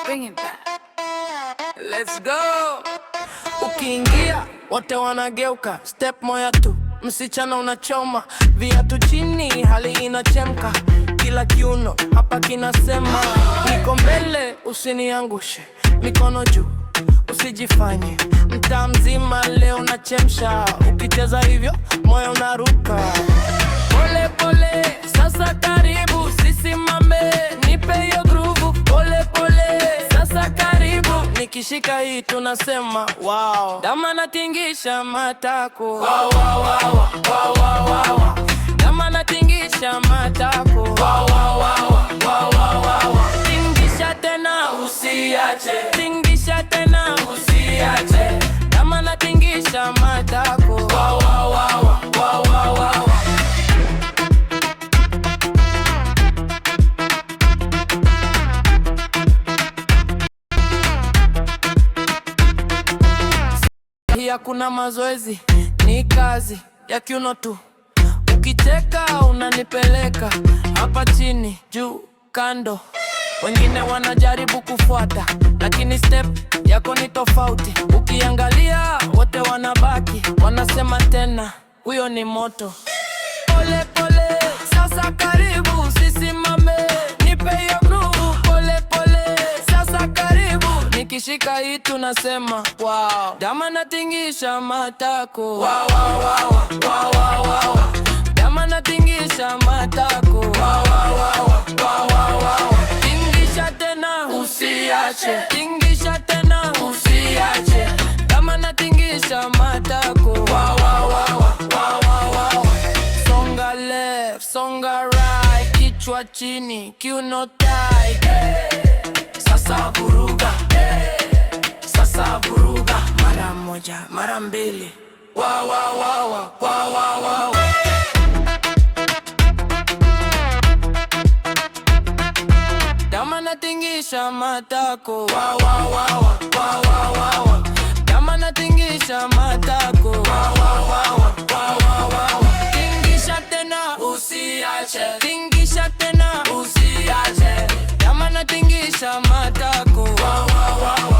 Bring it back. Let's go. Ukiingia wote wanageuka, step moja tu, msichana unachoma, viatu chini, hali inachemka, kila kiuno hapa kinasema niko mbele, usiniangushe, mikono juu, usijifanye mtaa mzima leo nachemsha, ukicheza hivyo moyo unaruka. Pole pole, sasa karibu, sisimame, nipe hiyo groove. Pole pole, sasa karibu, nikishika hii tunasema wow. Dama natingisha matako, wow, wow, wow, wow, wow, wow. Dama natingisha matako, wow, wow, wow, wow, wow, wow. Tingisha tena usiache, tingisha tena usiache. Dama natingisha matako, wow, wow, wow, wow, wow, wow. Hakuna mazoezi, ni kazi ya kiuno tu. Ukicheka unanipeleka hapa chini, juu, kando. Wengine wanajaribu kufuata, lakini step yako ni tofauti. Ukiangalia wote wanabaki, wanasema tena huyo ni moto. Pole pole, sasa karibu, sisimame, nipe hiyo groove. Pole pole, sasa karibu, nikishika hii tunasema wow. Dama natingisha matako, wow, wow, wow, wow, wow, wow. Dama natingisha matako, wow, wow, wow, wow, wow, wow. Tingisha tena usiache, tingisha tena usiache. Dama natingisha matako, wow, wow, wow, wow, wow, wow. Songa left, songa right, kichwa chini, kiuno tight. Sasa vuruga, sasa vuruga, mara moja, mara mbili, wow, wow, wow, wow, wow, wow. Dama natingisha matako, wow, wow, wow, wow, wow, wow. Dama natingisha matako, wow, wow, wow, wow, wow, wow. Tingisha tena usiache, tingisha tena usiache. Dama natingisha matako, wow, wow, wow.